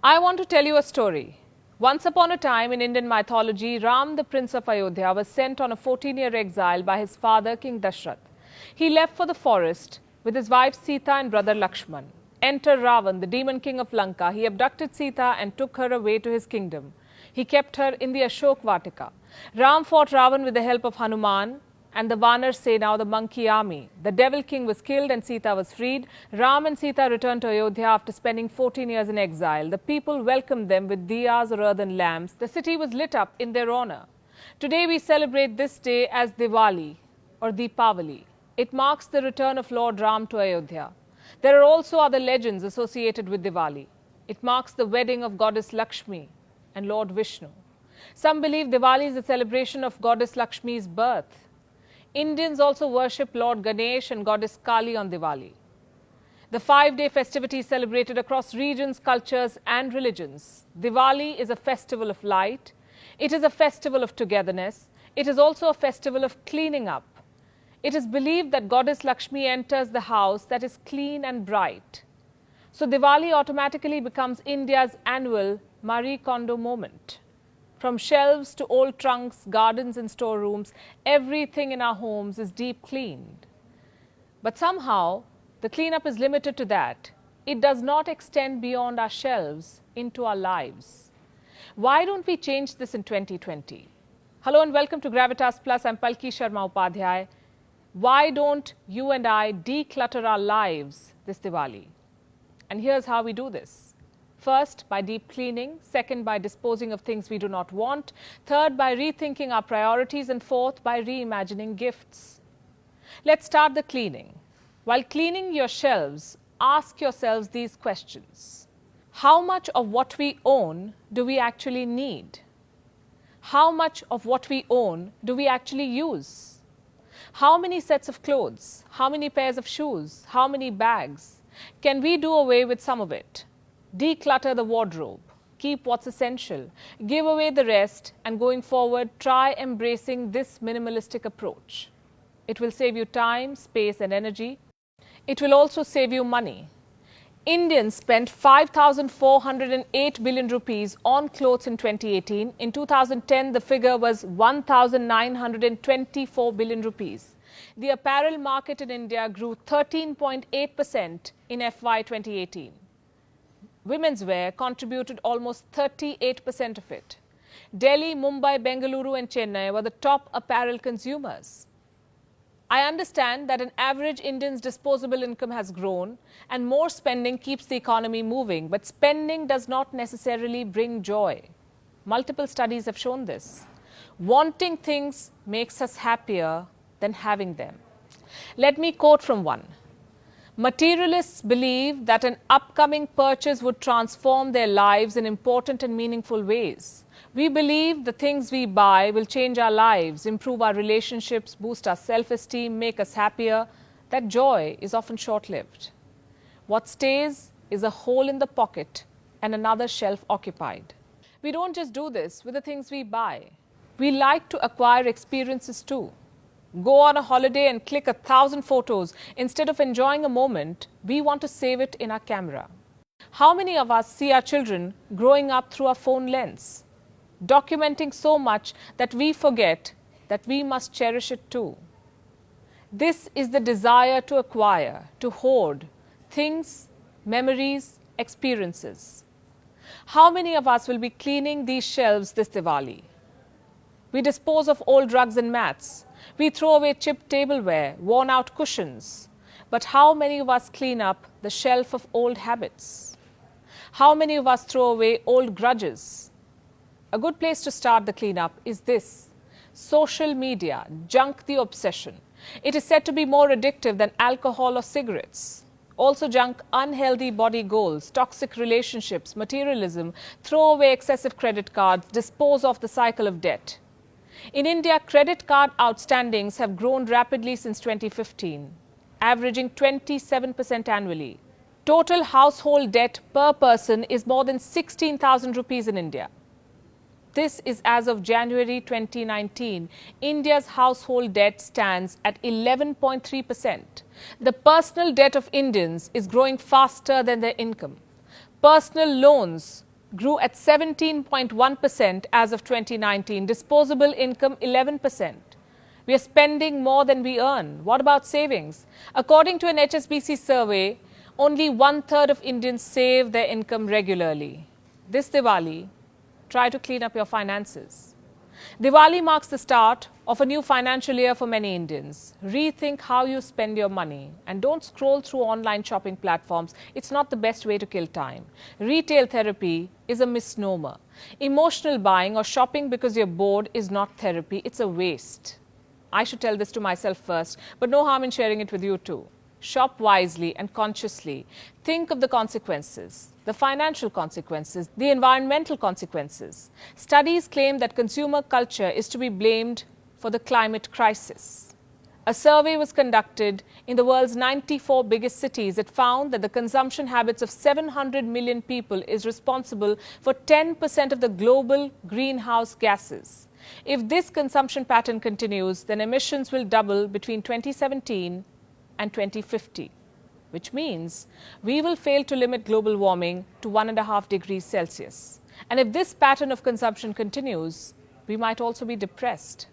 I want to tell you a story. Once upon a time in Indian mythology, Ram, the prince of Ayodhya, was sent on a 14-year exile by his father, King Dashrath. He left for the forest with his wife Sita and brother Lakshman. Enter Ravan, the demon king of Lanka. He abducted Sita and took her away to his kingdom. He kept her in the Ashok Vatika. Ram fought Ravan with the help of Hanuman and the Vanar Sena, the monkey army. The devil king was killed and Sita was freed. Ram and Sita returned to Ayodhya after spending 14 years in exile. The people welcomed them with diyas or earthen lamps. The city was lit up in their honor. Today we celebrate this day as Diwali or Deepavali. It marks the return of Lord Ram to Ayodhya. There are also other legends associated with Diwali. It marks the wedding of goddess Lakshmi and Lord Vishnu. Some believe Diwali is a celebration of goddess Lakshmi's birth. Indians also worship Lord Ganesh and goddess Kali on Diwali. The 5-day festivity is celebrated across regions, cultures and religions. Diwali is a festival of light. It is a festival of togetherness. It is also a festival of cleaning up. It is believed that goddess Lakshmi enters the house that is clean and bright. So Diwali automatically becomes India's annual Marie Kondo moment. From shelves to old trunks, gardens and storerooms, everything in our homes is deep cleaned. But somehow, the cleanup is limited to that. It does not extend beyond our shelves into our lives. Why don't we change this in 2020? Hello and welcome to Gravitas Plus. I'm Palki Sharma Upadhyay. Why don't you and I declutter our lives this Diwali? And here's how we do this. First, by deep cleaning. Second, by disposing of things we do not want. Third, by rethinking our priorities. And fourth, by reimagining gifts. Let's start the cleaning. While cleaning your shelves, ask yourselves these questions. How much of what we own do we actually need? How much of what we own do we actually use? How many sets of clothes? How many pairs of shoes? How many bags? Can we do away with some of it? Declutter the wardrobe, keep what's essential, give away the rest, and going forward, try embracing this minimalistic approach. It will save you time, space and energy. It will also save you money. Indians spent 5,408 billion rupees on clothes in 2018. In 2010, the figure was 1,924 billion rupees. The apparel market in India grew 13.8% in FY 2018. Women's wear contributed almost 38% of it. Delhi, Mumbai, Bengaluru and Chennai were the top apparel consumers. I understand that an average Indian's disposable income has grown and more spending keeps the economy moving, but spending does not necessarily bring joy. Multiple studies have shown this. Wanting things makes us happier than having them. Let me quote from one. Materialists believe that an upcoming purchase would transform their lives in important and meaningful ways. We believe the things we buy will change our lives, improve our relationships, boost our self-esteem, make us happier. That joy is often short-lived. What stays is a hole in the pocket and another shelf occupied. We don't just do this with the things we buy. We like to acquire experiences too. Go on a holiday and click 1,000 photos. Instead of enjoying a moment, we want to save it in our camera. How many of us see our children growing up through our phone lens, documenting so much that we forget that we must cherish it too? This is the desire to acquire, to hoard things, memories, experiences. How many of us will be cleaning these shelves this Diwali? We dispose of old rugs and mats. We throw away chipped tableware, worn-out cushions. But how many of us clean up the shelf of old habits? How many of us throw away old grudges? A good place to start the cleanup is this. Social media, junk the obsession. It is said to be more addictive than alcohol or cigarettes. Also junk unhealthy body goals, toxic relationships, materialism, throw away excessive credit cards, dispose of the cycle of debt. In India, credit card outstandings have grown rapidly since 2015, averaging 27% annually. Total household debt per person is more than 16,000 rupees in India. This is as of January 2019. India's household debt stands at 11.3%. The personal debt of Indians is growing faster than their income. Personal loans grew at 17.1% as of 2019. Disposable income 11%. We are spending more than we earn. What about savings? According to an HSBC survey, only 1/3 of Indians save their income regularly. This Diwali, try to clean up your finances. Diwali marks the start of a new financial year for many Indians. Rethink how you spend your money and don't scroll through online shopping platforms. It's not the best way to kill time. Retail therapy is a misnomer. Emotional buying or shopping because you're bored is not therapy, it's a waste. I should tell this to myself first, but no harm in sharing it with you too. Shop wisely and consciously. Think of the consequences, the financial consequences, the environmental consequences. Studies claim that consumer culture is to be blamed for the climate crisis. A survey was conducted in the world's 94 biggest cities. It found that the consumption habits of 700 million people is responsible for 10% of the global greenhouse gases. If this consumption pattern continues, then emissions will double between 2017 and 2050, which means we will fail to limit global warming to 1.5 degrees Celsius. And if this pattern of consumption continues, we might also be depressed.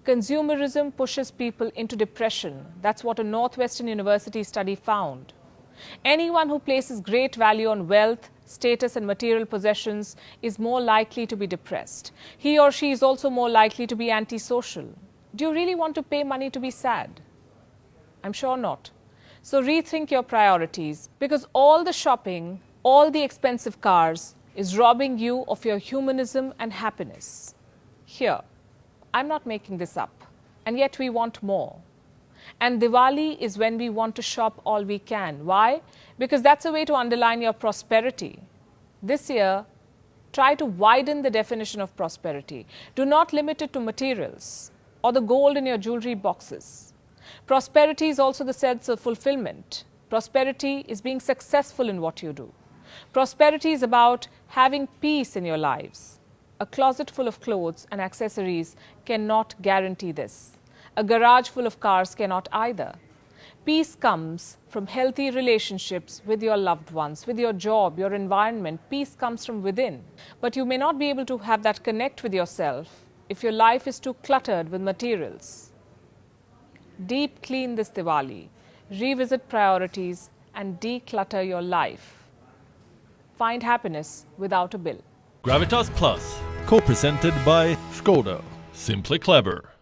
Consumerism pushes people into depression. That's what a Northwestern University study found. Anyone who places great value on wealth, status and material possessions is more likely to be depressed. He or she is also more likely to be antisocial. Do you really want to pay money to be sad? I'm sure not. So rethink your priorities, because all the shopping, all the expensive cars is robbing you of your humanism and happiness. Here, I'm not making this up, and yet we want more. And Diwali is when we want to shop all we can. Why? Because that's a way to underline your prosperity. This year, try to widen the definition of prosperity. Do not limit it to materials or the gold in your jewelry boxes. Prosperity is also the sense of fulfillment. Prosperity is being successful in what you do. Prosperity is about having peace in your lives. A closet full of clothes and accessories cannot guarantee this. A garage full of cars cannot either. Peace comes from healthy relationships with your loved ones, with your job, your environment. Peace comes from within. But you may not be able to have that connect with yourself if your life is too cluttered with materials. Deep clean this Diwali. Revisit priorities and declutter your life. Find happiness without a bill. Gravitas Plus, co-presented by Skoda. Simply clever.